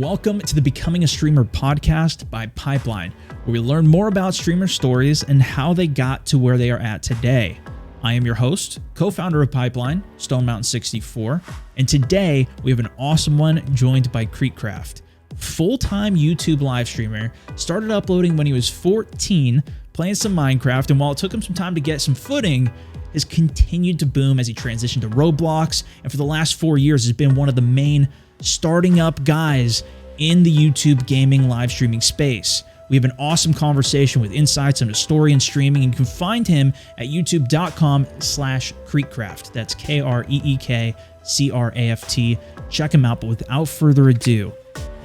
Welcome to the Becoming a Streamer podcast by Pipeline, where we learn more about streamer stories and how they got to where they are at today. I am your host, co-founder of Pipeline, Stone Mountain 64, and today we have an awesome one joined by KreekCraft. Full-time YouTube live streamer, started uploading when he was 14, playing some Minecraft, and while it took him some time to get some footing, has continued to boom as he transitioned to Roblox, and for the last 4 years has been one of the main starting up guys in the YouTube gaming live streaming space. We have an awesome conversation with insights into story and streaming, and you can find him at youtube.com/KreekCraft. That's KreekCraft. Check him out, but without further ado,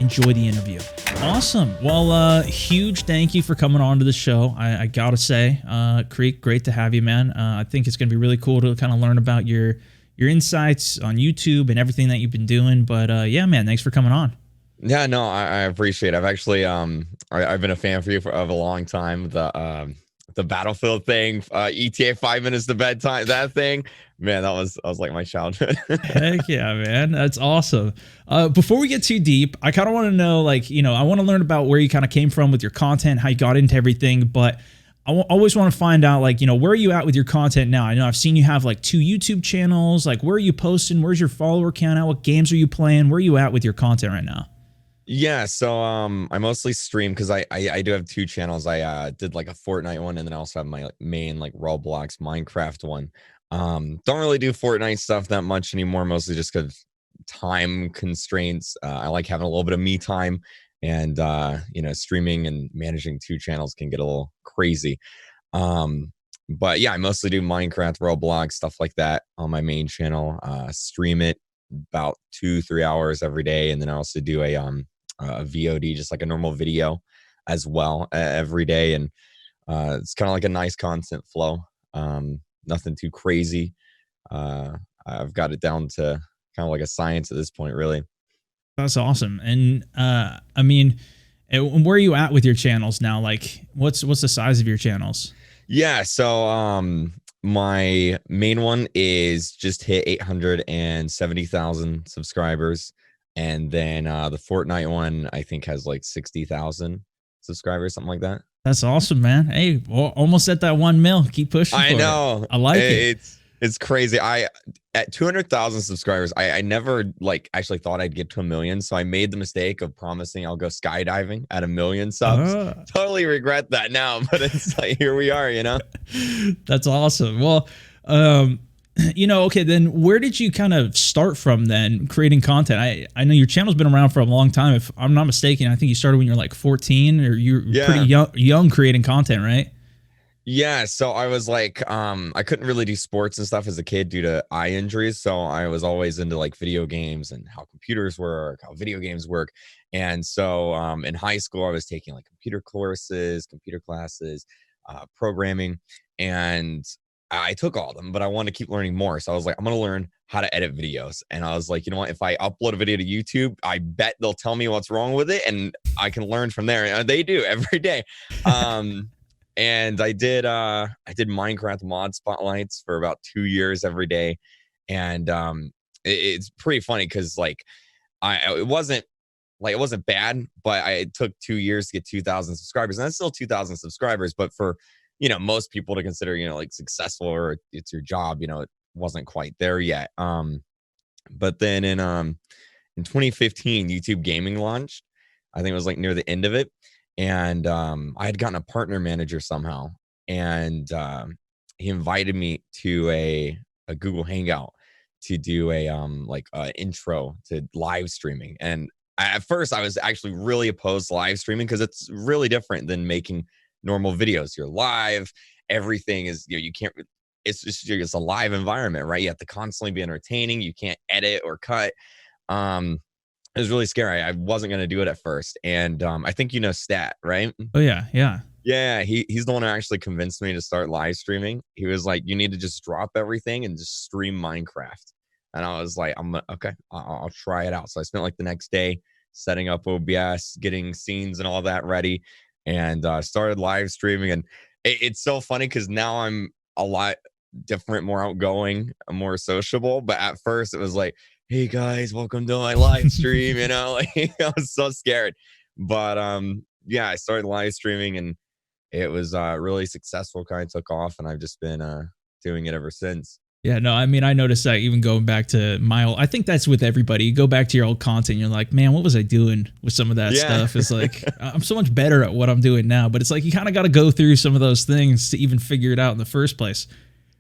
enjoy the interview. Awesome. Well, huge thank you for coming on to the show. I gotta say, Kreek, great to have you, man. I think it's gonna be really cool to kind of learn about your insights on YouTube and everything that you've been doing. But yeah, man, thanks for coming on. Yeah, no, I appreciate it. I've actually I've been a fan for you for of a long time. The Battlefield thing, ETA 5 minutes to bedtime, that thing, man, that was like my childhood. Heck yeah, man, that's awesome. Before we get too deep, I kind of want to know, like, I want to learn about where you kind of came from with your content, how you got into everything, but I always want to find out, like, where are you at with your content now? I know I've seen you have like 2 YouTube channels. Like, where are you posting? Where's your follower count at? What games are you playing? Where are you at with your content right now? Yeah, so I mostly stream because I do have 2 channels. I did like a Fortnite one, and then I also have my main like Roblox Minecraft one. Don't really do Fortnite stuff that much anymore, mostly just because time constraints. I like having a little bit of me time, and streaming and managing 2 channels can get a little crazy. But yeah, I mostly do Minecraft, Roblox, stuff like that on my main channel. Stream it about 2-3 hours every day, and then I also do a VOD, just like a normal video as well, every day. And it's kind of like a nice constant flow. Nothing too crazy. I've got it down to kind of like a science at this point, really. That's awesome. And I mean, where are you at with your channels now? Like, what's the size of your channels? Yeah, so my main one is just hit 870,000 subscribers. And then the Fortnite one, I think, has like 60,000 subscribers, something like that. That's awesome, man. Hey, well, almost at that 1 mil. Keep pushing. I know. I like it. It's crazy. At 200,000 subscribers, I never like actually thought I'd get to 1 million. So I made the mistake of promising I'll go skydiving at 1 million subs. Totally regret that now, but it's like, here we are, That's awesome. Well, okay, then where did you kind of start from then creating content? I know your channel's been around for a long time. If I'm not mistaken, I think you started when you're like 14, or you're pretty young creating content, right? Yeah, so I was like, I couldn't really do sports and stuff as a kid due to eye injuries. So I was always into like video games and how computers work, how video games work. And so in high school, I was taking like computer courses, computer classes, programming, and I took all of them, but I wanted to keep learning more. So I was like, I'm going to learn how to edit videos. And I was like, you know what? If I upload a video to YouTube, I bet they'll tell me what's wrong with it, and I can learn from there. And they do every day. And I did Minecraft mod spotlights for about 2 years every day. And it's pretty funny because like it wasn't bad, but it took 2 years to get 2,000 subscribers. And that's still 2,000 subscribers. But for, most people to consider, like successful, or it's your job, it wasn't quite there yet. But then in 2015, YouTube Gaming launched. I think it was like near the end of it. And I had gotten a partner manager somehow, and he invited me to a Google Hangout to do a intro to live streaming. And at first, I was actually really opposed to live streaming because it's really different than making normal videos. You're live, everything is you can't. It's a live environment, right? You have to constantly be entertaining. You can't edit or cut. It was really scary. I wasn't going to do it at first. And I think Stat, right? Oh, yeah. Yeah. Yeah. He's the one who actually convinced me to start live streaming. He was like, you need to just drop everything and just stream Minecraft. And I was like, okay, I'll try it out. So I spent like the next day setting up OBS, getting scenes and all that ready, and started live streaming. And it's so funny because now I'm a lot different, more outgoing, more sociable. But at first it was like, hey guys, welcome to my live stream, you know, like I was so scared. But yeah, I started live streaming and it was really successful, kind of took off, and I've just been doing it ever since. Yeah, no, I mean, I noticed that even going back to my old, I think that's with everybody. You go back to your old content, and you're like, man, what was I doing with some of that Yeah, stuff? It's like, I'm so much better at what I'm doing now, but it's like, you kind of got to go through some of those things to even figure it out in the first place.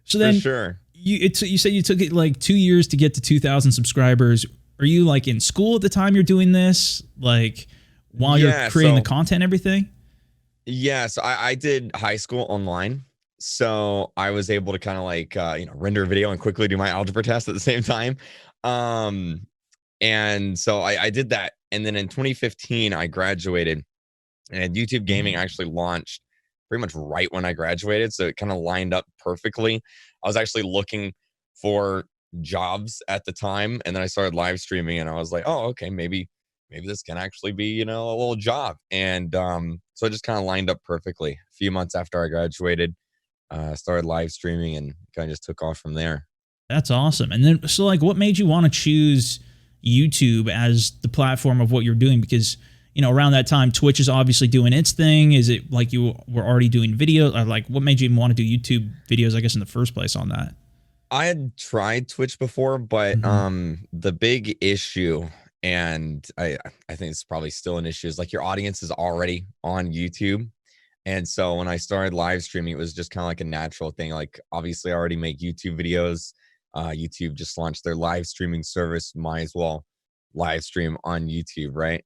So for then sure. you said you took it like 2 years to get to 2,000 subscribers. Are you like in school at the time you're doing this? Like while you're Yeah, creating the so content and everything? I did high school online. So I was able to kind of like render a video and quickly do my algebra test at the same time. Um and so I did that. And then in 2015 I graduated, and YouTube gaming Mm. actually launched pretty much right when I graduated. So it kind of lined up perfectly. I was actually looking for jobs at the time, and then I started live streaming, and I was like, oh, okay, maybe this can actually be, a little job. And so it just kind of lined up perfectly. A few months after I graduated, started live streaming and kind of just took off from there. That's awesome. And then, so like, what made you want to choose YouTube as the platform of what you're doing? Because, around that time, Twitch is obviously doing its thing. Is it like you were already doing video? Or like, what made you even want to do YouTube videos, I guess, in the first place on that? I had tried Twitch before, but Hmm. the big issue, and I think it's probably still an issue, is like your audience is already on YouTube. And so when I started live streaming, it was just kind of like a natural thing. Like obviously I already make YouTube videos. YouTube just launched their live streaming service. Might as well live stream on YouTube, right?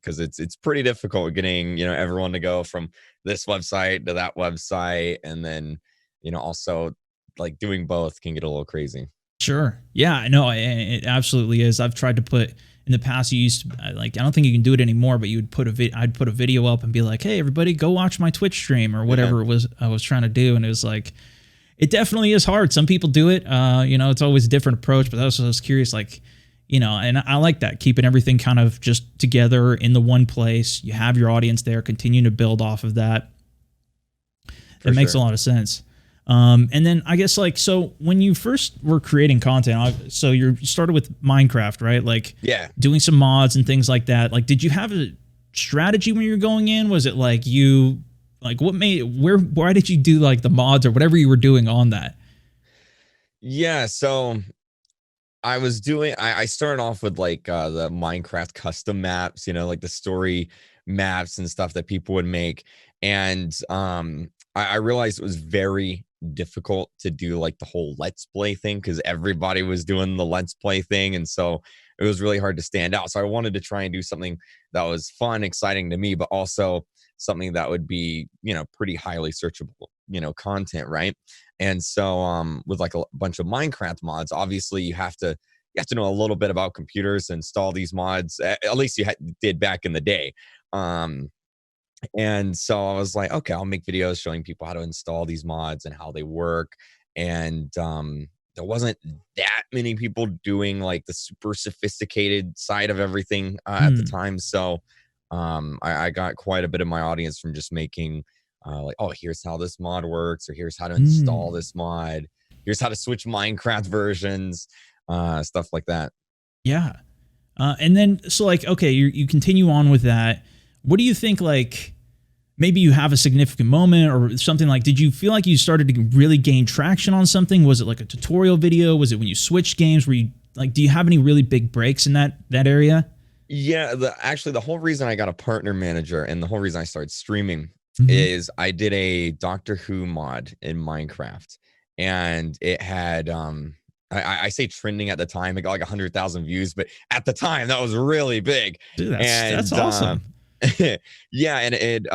Because it's pretty difficult getting everyone to go from this website to that website, and then also like doing both can get a little crazy. Sure. Yeah, I know. It absolutely is. I've tried to put in the past. You used to, like, I don't think you can do it anymore, but you would put I'd put a video up and be like, "Hey, everybody, go watch my Twitch stream," or Yeah, whatever it was I was trying to do. And it was like, it definitely is hard. Some people do it. It's always a different approach. But I was curious, like, and I like that, keeping everything kind of just together in the one place. You have your audience there, continue to build off of that. for That makes a sure. lot of sense. And then I guess, like, so when you first were creating content, so you started with Minecraft, right? Like Yeah. doing some mods and things like that. Like, did you have a strategy when you were going in? Was it like what made, why did you do like the mods or whatever you were doing on that? Yeah. So I started off with like the Minecraft custom maps, like the story maps and stuff that people would make. And I realized it was very difficult to do like the whole let's play thing, because everybody was doing the let's play thing. And so it was really hard to stand out. So I wanted to try and do something that was fun, exciting to me, but also something that would be, pretty highly searchable, content, right? And so with like a bunch of Minecraft mods, obviously you have to know a little bit about computers to install these mods. At least did back in the day. Um, and so I was like, okay, I'll make videos showing people how to install these mods and how they work. And there wasn't that many people doing like the super sophisticated side of everything at the Hmm. time. So I got quite a bit of my audience from just making like, oh, here's how this mod works, or here's how to install Hmm. this mod, here's how to switch Minecraft versions, stuff like that. Yeah. And then, so like, okay, you continue on with that. What do you think, like, maybe you have a significant moment or something, like, did you feel like you started to really gain traction on something? Was it like a tutorial video? Was it when you switched games? Were you like, do you have any really big breaks in that area? Yeah, the whole reason I got a partner manager and the whole reason I started streaming Hmm. is I did a Doctor Who mod in Minecraft, and it had I say trending at the time, it got like 100,000 views, but at the time that was really big. Dude, that's And awesome. yeah, and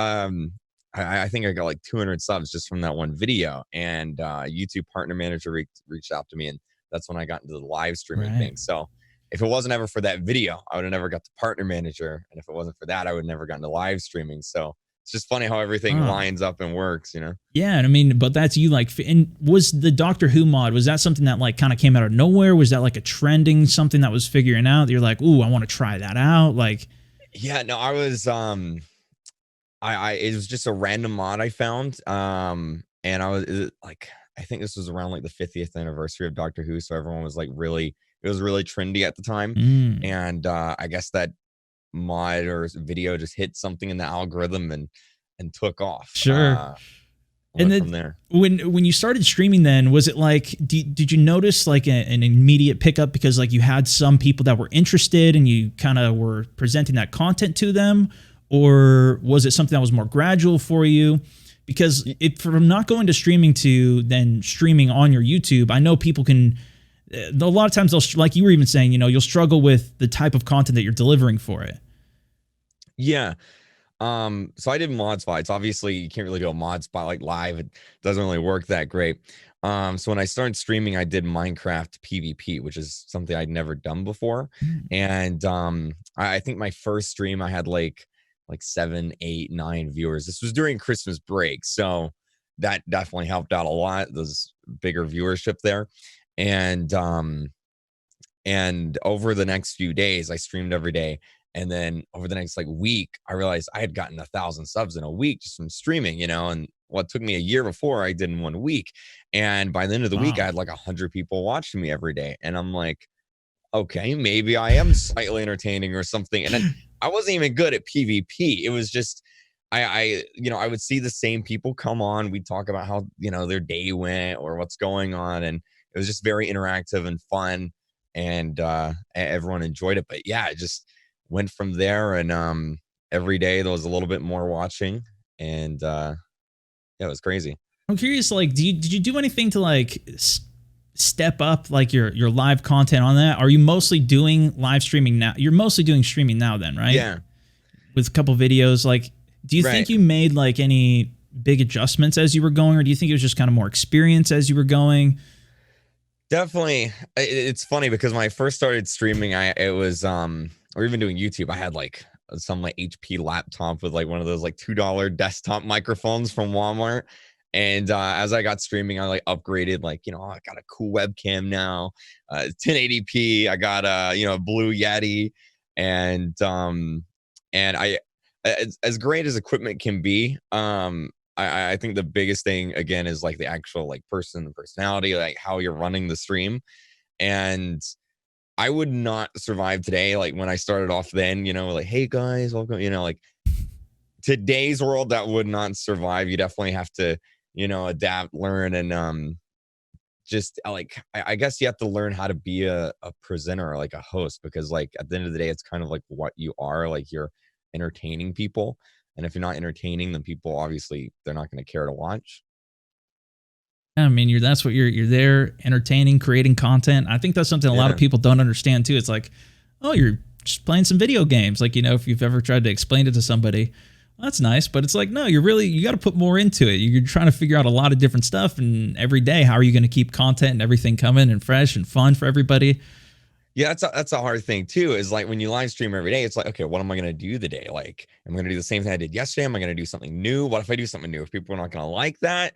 I think I got like 200 subs just from that one video. And YouTube partner manager reached out to me, and that's when I got into the live streaming Right. thing. So if it wasn't ever for that video, I would have never got the partner manager. And if it wasn't for that, I would never gotten to live streaming. So it's just funny how everything Oh. lines up and works. Yeah, and I mean, but that's you, like, and was the Doctor Who mod, was that something that like kind of came out of nowhere? Was that like a trending something that was figuring out that you're like, ooh, I want to try that out? Like, Yeah, no, I was I it was just a random mod I found. And I was like, I think this was around like the 50th anniversary of Doctor Who. So everyone was like really It was really trendy at the time, Mm, and I guess that mod or video just hit something in the algorithm and took off. sure. And Went then from there. when you started streaming, then was it like did you notice like an immediate pickup because like you had some people that were interested and you kind of were presenting that content to them, or was it something that was more gradual for you? Because it, from not going to streaming to then streaming on your YouTube, I know people can. A lot of times they'll, like you were even saying, you know, you'll struggle with the type of content that you're delivering for it. Yeah. So I did mod spots. Obviously, you can't really do a mod spot like live. It doesn't really work that great. So when I started streaming, I did Minecraft PvP, which is something I'd never done before. Mm. And I think my first stream I had like 7, 8, 9 viewers. This was during Christmas break, so that definitely helped out a lot. There's bigger viewership there. And over the next few days, I streamed every day. And then over the next like week, I realized I had gotten 1,000 subs in a week just from streaming, and what took me a year before I did in 1 week. And by the end of the week, I Wow. had like 100 people watching me every day. And I'm like, okay, maybe I am slightly entertaining or something. And then I wasn't even good at PvP. It was just I would see the same people come on. We'd talk about how, their day went or what's going on. And it was just very interactive and fun. And everyone enjoyed it. But yeah, it just went from there. And every day there was a little bit more watching. And yeah, it was crazy. I'm curious, like, did you do anything to like step up like your live content on that? Are you mostly doing live streaming now? You're mostly doing streaming now, then, right? Yeah. With a couple videos, like, do you Right. think you made like any big adjustments as you were going, or do you think it was just kind of more experience as you were going? Definitely. It's funny because when I first started streaming, it was or even doing YouTube, I had like some like HP laptop with like one of those like $2 desktop microphones from Walmart. And as I got streaming, I like upgraded, like, I got a cool webcam now, 1080p. I got a Blue Yeti, and I, as great as equipment can be, I think the biggest thing again is like the actual like the personality, like how you're running the stream. And I would not survive today. Like when I started off then, like, hey guys, welcome, like today's world that would not survive. You definitely have to, adapt, learn, and just like I guess you have to learn how to be a presenter or like a host, because like at the end of the day, it's kind of like what you are, like you're entertaining people. And if you're not entertaining, then people obviously they're not going to care to watch. I mean, that's what you're there entertaining, creating content. I think that's something a lot of Yeah. people don't understand too. It's like, oh, you're just playing some video games. Like, if you've ever tried to explain it to somebody, well, that's nice. But it's like, no, you got to put more into it. You're trying to figure out a lot of different stuff. And every day, how are you going to keep content and everything coming and fresh and fun for everybody? Yeah, that's a hard thing too. Is like when you live stream every day, it's like, okay, what am I gonna do today? Like, I'm gonna do the same thing I did yesterday. Am I gonna do something new? What if I do something new? If people are not gonna like that,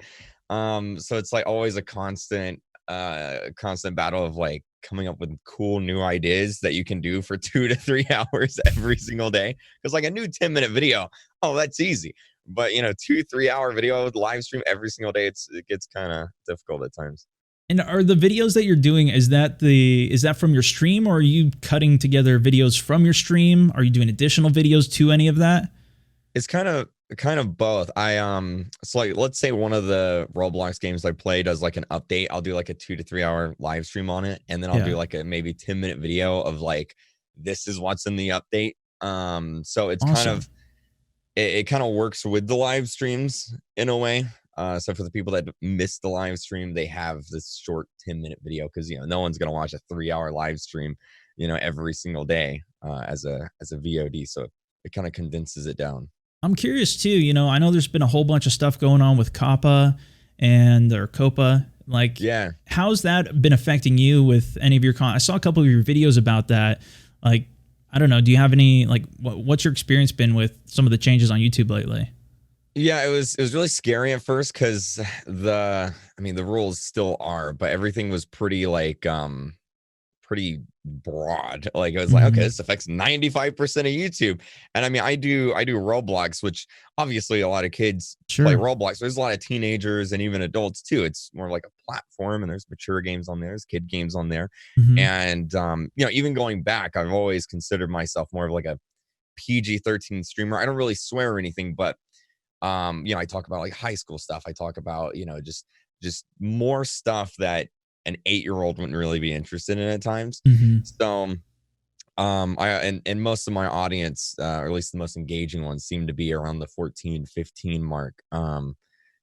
so it's like always a constant battle of like coming up with cool new ideas that you can do for 2 to 3 hours every single day. Because like a new 10-minute video, oh, that's easy. But 2, 3 hour video with live stream every single day, it gets kind of difficult at times. And are the videos that you're doing, is that from your stream, or are you cutting together videos from your stream? Are you doing additional videos to any of that? It's kind of both. So like let's say one of the Roblox games I play does like an update. I'll do like a 2 to 3 hour live stream on it, and then I'll Yeah. do like a maybe 10-minute video of like this is what's in the update. So it's kind Awesome. of it kind of works with the live streams in a way. So for the people that miss the live stream, they have this short 10-minute video, because no one's gonna watch a 3 hour live stream, every single day as a VOD. So it kind of condenses it down. I'm curious too. I know there's been a whole bunch of stuff going on with Kappa and or Copa. Like, Yeah. how's that been affecting you with any of your I saw a couple of your videos about that. Like, I don't know. Do you have any like what's your experience been with some of the changes on YouTube lately? Yeah, it was really scary at first, because the rules still are, but everything was pretty pretty broad. Like, I was like, okay, Hmm. this affects 95% of YouTube. And I mean, I do Roblox, which obviously a lot of kids play Sure. Roblox. There's a lot of teenagers and even adults too. It's more like a platform, and there's mature games on there, there's kid games on there. Hmm. And even going back, I've always considered myself more of like a PG-13 streamer. I don't really swear or anything, but I talk about like high school stuff. I talk about, just more stuff that an 8-year-old wouldn't really be interested in at times. Hmm. So I and most of my audience, or at least the most engaging ones, seem to be around the 14, 15 mark.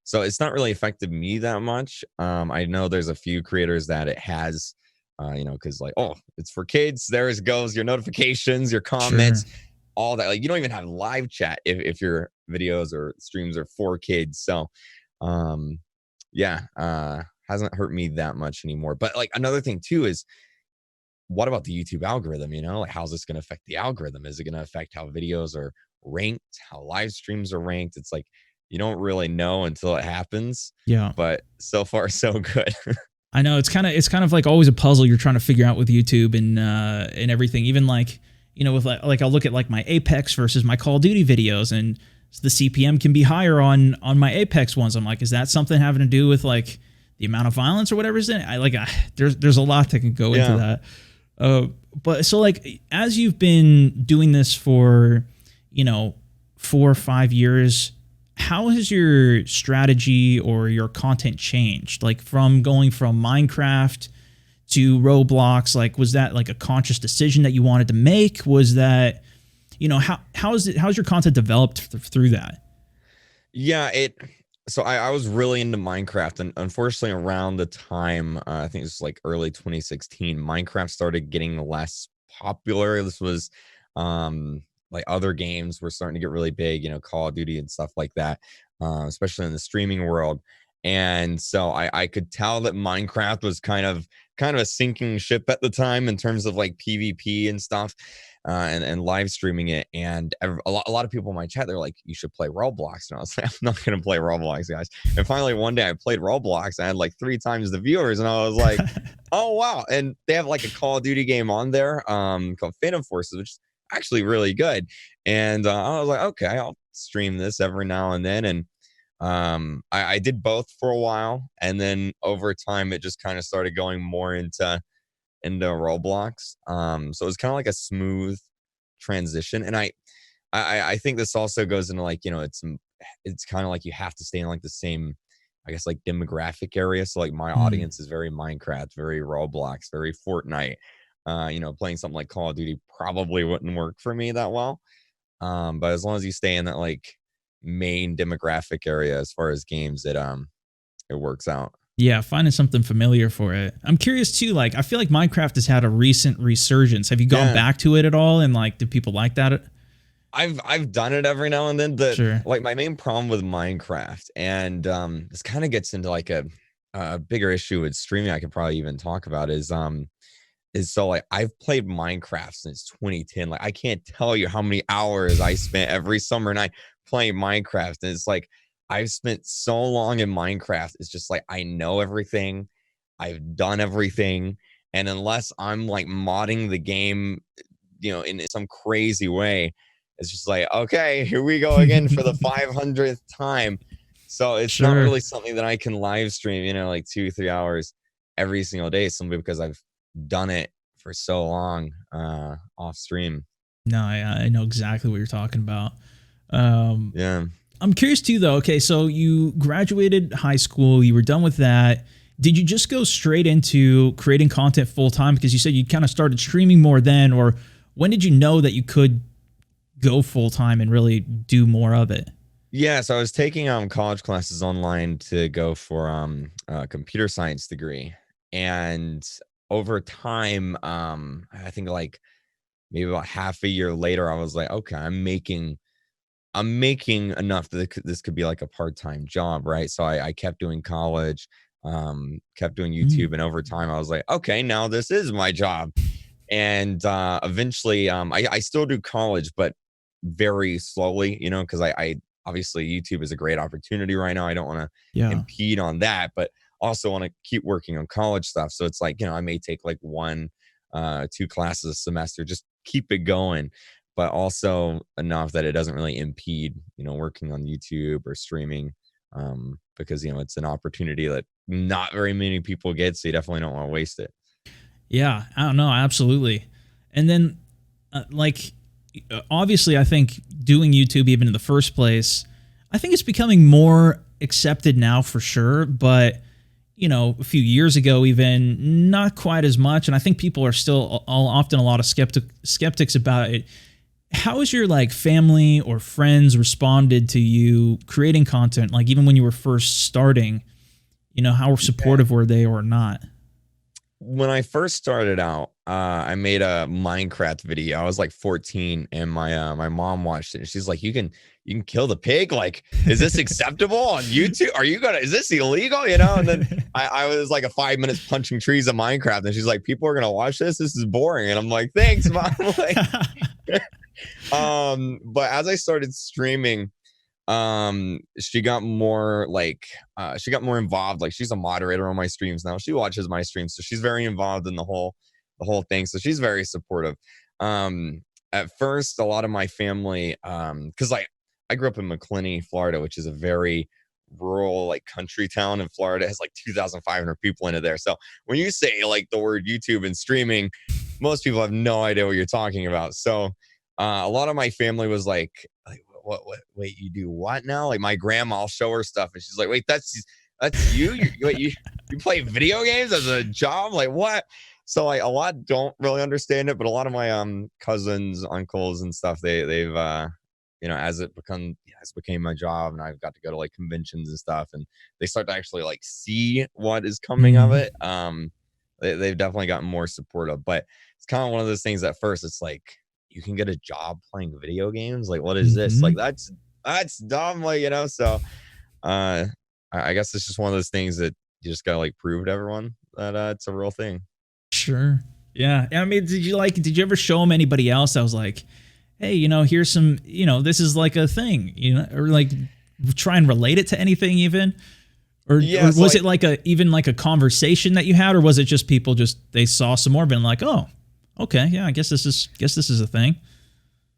So it's not really affected me that much. I know there's a few creators that it has, because like, oh, it's for kids. There it goes, your notifications, your Sure. comments, all that. Like, you don't even have live chat if your videos or streams are for kids. So um yeah, hasn't hurt me that much anymore. But like another thing too is, what about the YouTube algorithm? Like, how's this going to affect the algorithm? Is it going to affect how videos are ranked, how live streams are ranked? It's like you don't really know until it happens, Yeah. but so far so good. I know it's kind of like always a puzzle you're trying to figure out with YouTube and everything. Even like with like I'll look at like my Apex versus my Call of Duty videos, and the CPM can be higher on my Apex ones. I'm like, is that something having to do with like the amount of violence or whatever is in it? There's a lot that can go into Yeah. that. But so like as you've been doing this for 4 or 5 years, how has your strategy or your content changed? Like from going from Minecraft to Roblox, like was that like a conscious decision that you wanted to make? Was that how's your content developed through that? Yeah, so I was really into Minecraft, and unfortunately around the time, I think it was like early 2016, Minecraft started getting less popular. This was like other games were starting to get really big, Call of Duty and stuff like that, especially in the streaming world. And so I could tell that Minecraft was kind of a sinking ship at the time in terms of like PvP and stuff, and live streaming it. And a lot of people in my chat, they're like, you should play Roblox. And I was like, I'm not going to play Roblox, guys. And finally, one day I played Roblox. I had like 3 times the viewers, and I was like, oh, wow. And they have like a Call of Duty game on there, called Phantom Forces, which is actually really good. And I was like, okay, I'll stream this every now and then. And I did both for a while, and then over time it just kind of started going more into Roblox. So it was kind of like a smooth transition. And I think this also goes into like, it's kind of like you have to stay in like the same, I guess, like demographic area. So like my Mm, audience is very Minecraft, very Roblox, very Fortnite. Playing something like Call of Duty probably wouldn't work for me that well. But as long as you stay in that like main demographic area as far as games, it works out. yeah, finding something familiar for it. I'm curious too. Like, I feel like Minecraft has had a recent resurgence. Have you gone Yeah. back to it at all? And like, do people like that? I've done it every now and then. The Sure. Like, my main problem with Minecraft, and this kind of gets into like a bigger issue with streaming I could probably even talk about, is so like I've played Minecraft since 2010. Like, I can't tell you how many hours I spent every summer night playing Minecraft. And it's like I've spent so long in Minecraft. It's just like I know everything. I've done everything. And unless I'm like modding the game, in some crazy way, it's just like, okay, here we go again for the 500th time. So it's not Sure. really something that I can live stream, like 2, 3 hours every single day, simply because I've done it for so long off stream. No, I know exactly what you're talking about. Um, Yeah. I'm curious too, though. Okay, so you graduated high school, you were done with that. Did you just go straight into creating content full time? Because you said you kind of started streaming more then, or when did you know that you could go full time and really do more of it? Yeah, so I was taking college classes online to go for a computer science degree. And over time, I think like maybe about half a year later, I was like, okay, I'm making enough that this could be like a part-time job, right? So I kept doing college, kept doing Mm, YouTube, and over time I was like, okay, now this is my job. And eventually, I still do college, but very slowly, because I obviously YouTube is a great opportunity right now. I don't want to yeah. impede on that, but also want to keep working on college stuff. So it's like, I may take like 2 classes a semester, just keep it going, but also enough that it doesn't really impede, working on YouTube or streaming, because, it's an opportunity that not very many people get. So you definitely don't want to waste it. Yeah, I don't know, absolutely. And then, obviously, I think doing YouTube even in the first place, I think it's becoming more accepted now for sure. But a few years ago, even not quite as much. And I think people are still often a lot of skeptics about it. How has your family or friends responded to you creating content? Like even when you were first starting, how supportive were they or not? When I first started out, I made a Minecraft video. I was like 14, and my mom watched it, and she's like, "You can kill the pig? Like, is this acceptable on YouTube? Is this illegal?" And then I was like a 5 minutes punching trees in Minecraft, and she's like, "People are gonna watch this? This is boring." And I'm like, "Thanks, mom." But as I started streaming, she got more involved. Like, she's a moderator on my streams now. She watches my streams, so she's very involved in the whole thing. So she's very supportive. At first, a lot of my family, because I grew up in McClinney, Florida, which is a very rural country town in Florida. It has 2,500 people in it there. So when you say the word YouTube and streaming, most people have no idea what you're talking about. So a lot of my family was like, what, wait, you do what now? Like, my grandma, I'll show her stuff, and she's like, wait, that's you? You play video games as a job? Like, what? So a lot don't really understand it, but a lot of my cousins, uncles, and stuff, they've as it became my job, and I've got to go to conventions and stuff, and they start to actually see what is coming of Mhm. it. They've definitely gotten more supportive, but it's kind of one of those things. At first, it's like, you can get a job playing video games? Like, what is this? Like, Mhm. that's dumb. So I guess it's just one of those things that you just gotta prove to everyone that it's a real thing. Sure. Yeah. I mean, did you ever show them anybody else that was like, hey, here's some, this is like a thing, or try and relate it to anything even? Or Yeah, so was it even like a conversation that you had, or was it just people they saw some more and like, oh, okay, yeah, I guess this is a thing.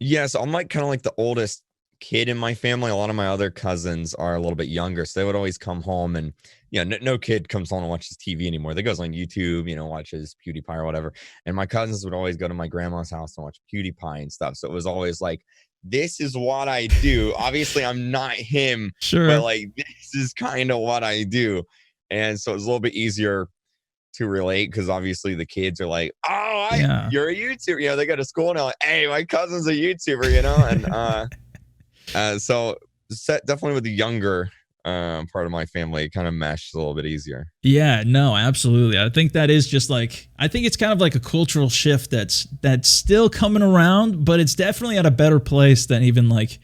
yeah, so I'm kind of the oldest kid in my family. A lot of my other cousins are a little bit younger, so they would always come home, and no kid comes home and watches TV anymore. They goes on YouTube, watches PewDiePie or whatever. And my cousins would always go to my grandma's house and watch PewDiePie and stuff. So it was always like, this is what I do. Obviously, I'm not him, but Sure. this is kind of what I do. And so it was a little bit easier to relate, because obviously the kids are like, oh, Yeah. you're a YouTuber. They go to school and they're like, hey, my cousin's a YouTuber, and so definitely with the younger part of my family, it kind of meshed a little bit easier. Yeah, no, absolutely. I think that is just I think it's kind of like a cultural shift that's still coming around, but it's definitely at a better place than even 8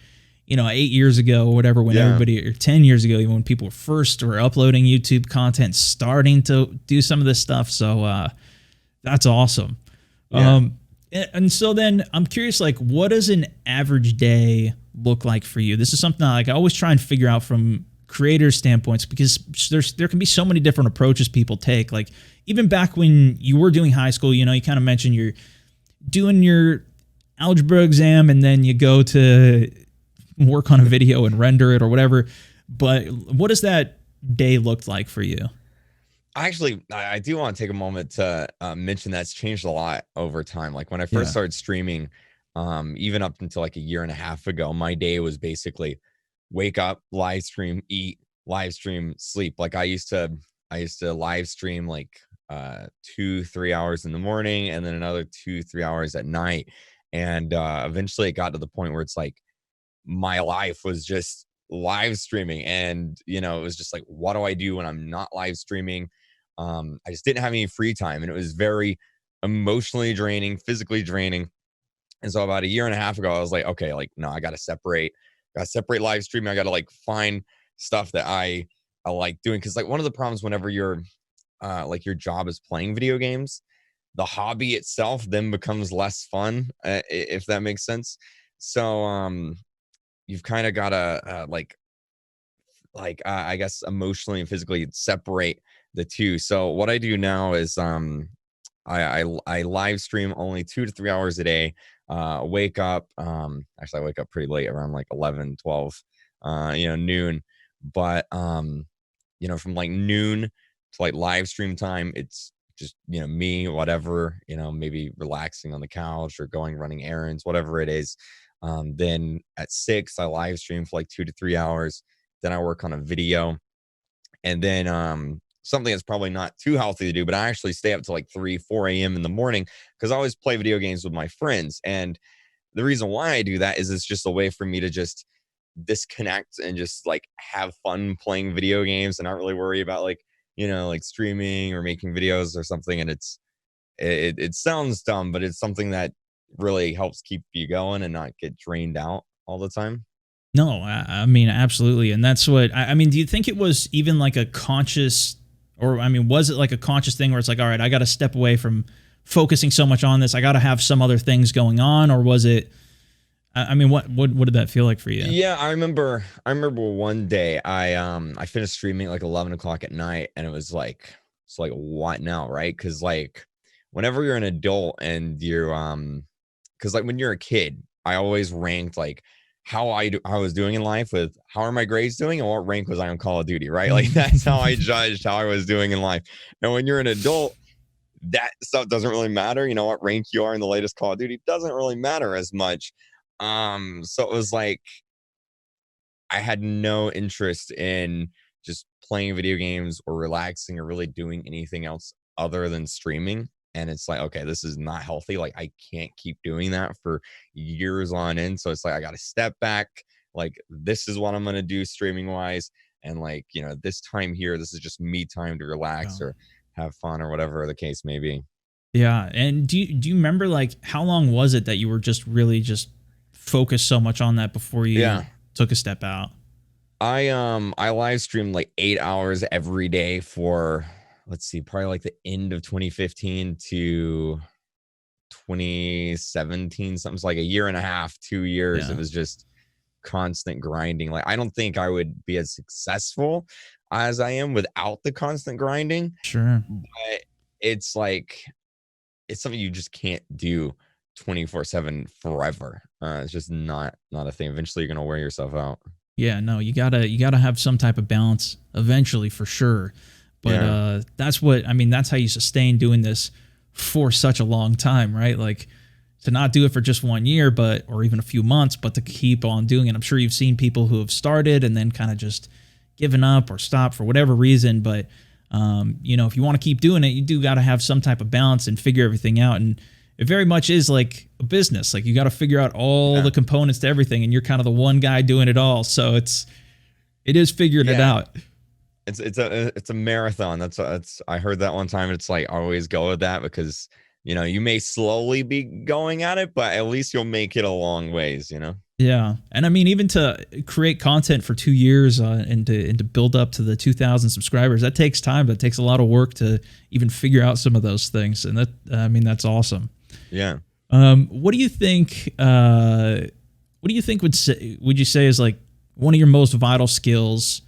years ago or whatever, when Yeah. everybody, or 10 years ago, even when people first were uploading YouTube content, starting to do some of this stuff. So that's awesome. Yeah. And so then I'm curious, what does an average day look like for you? This is something I always try and figure out from creator standpoints, because there can be so many different approaches people take. Like, even back when you were doing high school, you kind of mentioned you're doing your algebra exam and then you go to work on a video and render it or whatever. But what does that day look like for you? Actually, I do want to take a moment to mention that's changed a lot over time. Like, when I first Yeah. started streaming, even up until a year and a half ago, my day was basically wake up, live stream, eat, live stream, sleep. I used to live stream 2-3 hours in the morning, and then another 2-3 hours at night. And eventually it got to the point where it's like, my life was just live streaming, and it was just like, what do I do when I'm not live streaming? I just didn't have any free time, and it was very emotionally draining, physically draining. And so about a year and a half ago, I was like, okay, no, I gotta separate live streaming. I gotta find stuff that I like doing. Because one of the problems whenever your job is playing video games, the hobby itself then becomes less fun, if that makes sense. So you've kind of gotta I guess emotionally and physically separate the two. So what I do now is I live stream only 2 to 3 hours a day. Wake up. Actually, I wake up pretty late, around like 11, 12, noon. But from like noon to like live stream time, it's just me, whatever, maybe relaxing on the couch or going running errands, whatever it is. Then at 6, I live stream for like 2 to 3 hours. Then I work on a video, and then something that's probably not too healthy to do, but I actually stay up to like 3, 4 a.m. in the morning because I always play video games with my friends. And the reason why I do that is it's just a way for me to just disconnect and just like have fun playing video games and not really worry about like like streaming or making videos or something. And it sounds dumb, but it's something that really helps keep you going and not get drained out all the time. No, I mean, absolutely. And that's what I mean. Do you think it was even like a conscious, or I mean, was it like a conscious thing where it's like, all right, I got to step away from focusing so much on this. I got to have some other things going on, or was it? I mean, what did that feel like for you? Yeah, I remember one day I finished streaming at like 11 o'clock at night, and it's like what now, right? Because like whenever you're an adult and you're because like when you're a kid, I always ranked like I was doing in life with how are my grades doing and what rank was I on Call of Duty, right? Like that's how I judged how I was doing in life. And when you're an adult, that stuff doesn't really matter. What rank you are in the latest Call of Duty doesn't really matter as much. So it was like I had no interest in just playing video games or relaxing or really doing anything else other than streaming. And it's like, okay, this is not healthy. Like, I can't keep doing that for years on end. So it's like, I got to step back. Like, this is what I'm going to do streaming wise. And like, this time here, this is just me time to relax Oh. or have fun or whatever the case may be. Yeah. And do you remember like how long was it that you were just really just focused so much on that before you Yeah. took a step out? I live streamed like 8 hours every day for, let's see, probably like the end of 2015 to 2017, something's like a year and a half, 2 years. It Yeah. was just constant grinding. Like, I don't think I would be as successful as I am without the constant grinding, Sure. but it's like it's something you just can't do 24/7 forever. It's just not a thing. Eventually you're gonna wear yourself out. Yeah, no, you gotta have some type of balance eventually for sure. But Yeah. that's what I mean. That's how you sustain doing this for such a long time, right? Like to not do it for just 1 year, but or even a few months, but to keep on doing it. I'm sure you've seen people who have started and then kind of just given up or stopped for whatever reason. But if you want to keep doing it, you do got to have some type of balance and figure everything out. And it very much is like a business. Like you got to figure out all Yeah. the components to everything, and you're kind of the one guy doing it all. So it is figuring it Yeah. out. It's a marathon. That's I heard that one time. It's like always go with that because you may slowly be going at it, but at least you'll make it a long ways. Yeah, and I mean, even to create content for 2 years and to build up to the 2,000 subscribers, that takes time. That takes a lot of work to even figure out some of those things, and that I mean, that's awesome. Yeah. What do you think? What do you think would you say is like one of your most vital skills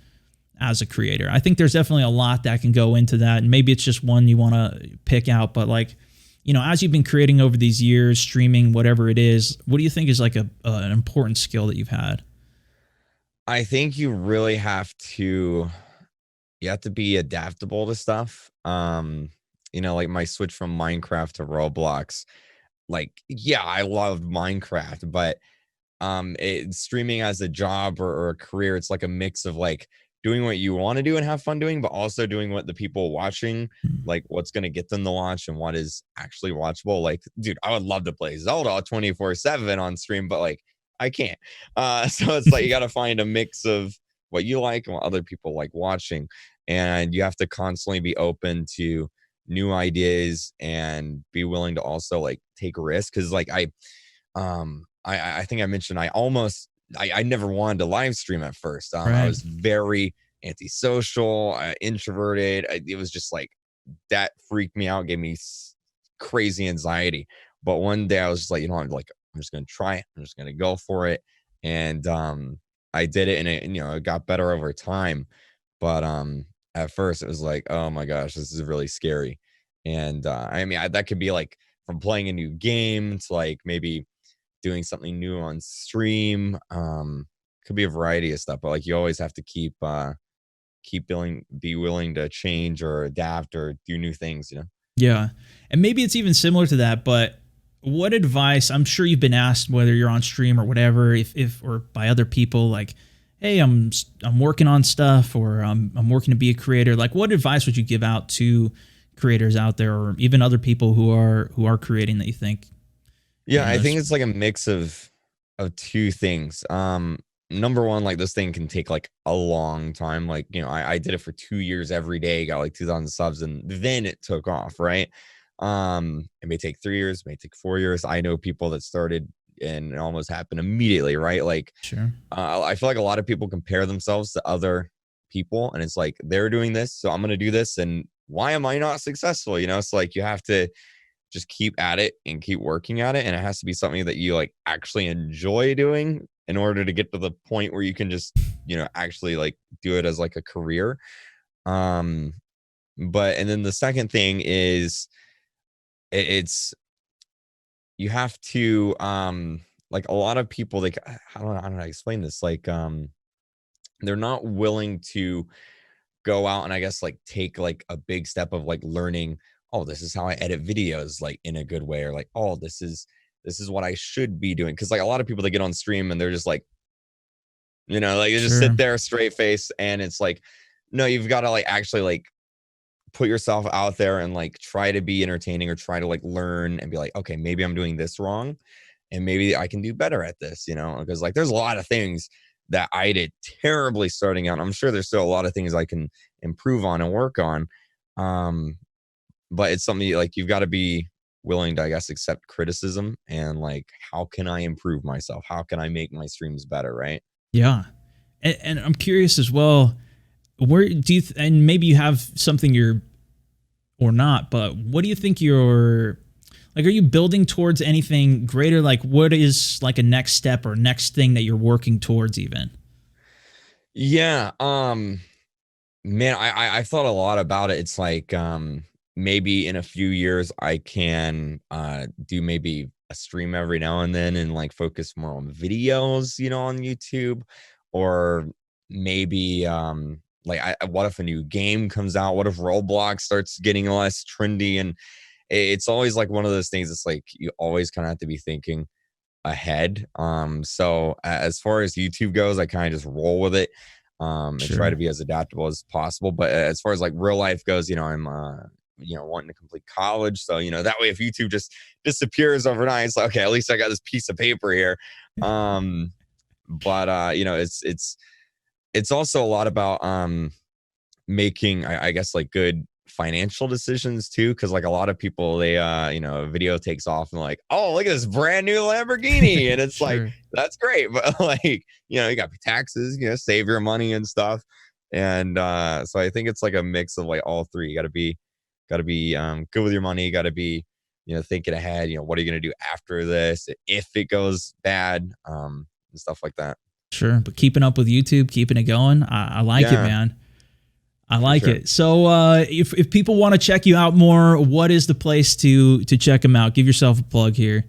as a creator? I think there's definitely a lot that can go into that, and maybe it's just one you want to pick out. But like, as you've been creating over these years, streaming, whatever it is, what do you think is like an important skill that you've had? I think you have to be adaptable to stuff. Like my switch from Minecraft to Roblox. Like, yeah, I loved Minecraft, but streaming as a job or a career, it's like a mix of like doing what you want to do and have fun doing, but also doing what the people watching, Hmm. like what's going to get them to watch and what is actually watchable. Like, dude, I would love to play Zelda 24/7 on stream, but like I can't. So it's like you got to find a mix of what you like and what other people like watching, and you have to constantly be open to new ideas and be willing to also like take risks. Because like I think I mentioned I never wanted to live stream at first. I Right. was very antisocial, introverted. It was just like that freaked me out, gave me crazy anxiety. But one day I was just like, I'm just gonna try it. I'm just gonna go for it, and I did it, and it got better over time. But at first it was like, oh my gosh, this is really scary. And I mean, that could be like from playing a new game to like maybe doing something new on stream. Could be a variety of stuff, but like you always have to be willing to change or adapt or do new things, you know? Yeah. And maybe it's even similar to that, but what advice, I'm sure you've been asked whether you're on stream or whatever, if or by other people, like, hey, I'm working on stuff, or I'm working to be a creator. Like, what advice would you give out to creators out there, or even other people who are creating that you think, Yeah, I this, think it's like a mix of two things. Number one, like this thing can take like a long time. Like, I did it for 2 years every day, got like 2,000 subs, and then it took off, right? It may take 3 years, it may take 4 years. I know people that started and it almost happened immediately, right? Like, sure, I feel like a lot of people compare themselves to other people, and it's like they're doing this, so I'm gonna do this, and why am I not successful? It's like you have to just keep at it and keep working at it, and it has to be something that you like actually enjoy doing in order to get to the point where you can just actually like do it as like a career. um but and then the second thing is it's you have to like a lot of people, like I don't know how to explain this, like they're not willing to go out and I guess like take like a big step of like learning, oh, this is how I edit videos like in a good way, or like, oh, this is what I should be doing. Cause like a lot of people that get on stream and they're just like, like they just sit sure, there straight face, and it's like, no, you've got to like actually like put yourself out there and like try to be entertaining or try to like learn and be like, okay, maybe I'm doing this wrong and maybe I can do better at this, because like there's a lot of things that I did terribly starting out. I'm sure there's still a lot of things I can improve on and work on. Um, but it's something like you've got to be willing to, I guess, accept criticism and like, how can I improve myself? How can I make my streams better? Right. yeah. And I'm curious as well, where do you and maybe you have something you're or not, but what do you think you're like? Are you building towards anything greater? Like, what is like a next step or next thing that you're working towards even? Yeah. Man, I've thought a lot about it. It's like maybe in a few years I can do maybe a stream every now and then and like focus more on videos, on YouTube. Or maybe like what if a new game comes out? What if Roblox starts getting less trendy? And it's always like one of those things. It's like you always kind of have to be thinking ahead. So as far as YouTube goes, I kind of just roll with it and try Sure. to be as adaptable as possible. But as far as like real life goes, I'm wanting to complete college. So, that way if YouTube just disappears overnight, it's like, okay, at least I got this piece of paper here. But it's also a lot about making I guess like good financial decisions too, because like a lot of people, they a video takes off and like, oh, look at this brand new Lamborghini, and it's like, Sure. that's great, but like, you got taxes, save your money and stuff. And so I think it's like a mix of like all three. You got to be good with your money. You got to be thinking ahead. What are you going to do after this if it goes bad, and stuff like that. Sure. But keeping up with YouTube, keeping it going, I like it, Yeah, man. I for like sure. it. So if people want to check you out more, what is the place to check them out? Give yourself a plug here.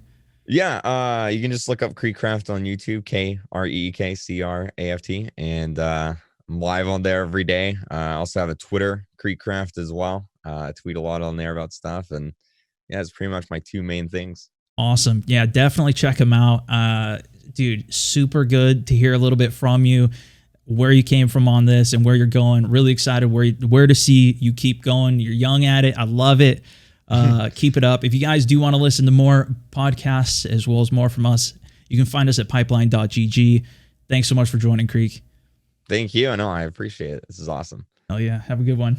Yeah, you can just look up KreekCraft on YouTube, KreekCraft, and I'm live on there every day. I also have a Twitter, KreekCraft, as well. I tweet a lot on there about stuff, and yeah, it's pretty much my two main things. Awesome. Yeah, definitely check them out. Dude, super good to hear a little bit from you, where you came from on this and where you're going. Really excited where to see you keep going. You're young at it. I love it. Keep it up. If you guys do want to listen to more podcasts as well as more from us, you can find us at pipeline.gg. Thanks so much for joining, Kreek. Thank you. I know, I appreciate it. This is awesome. Oh yeah. Have a good one.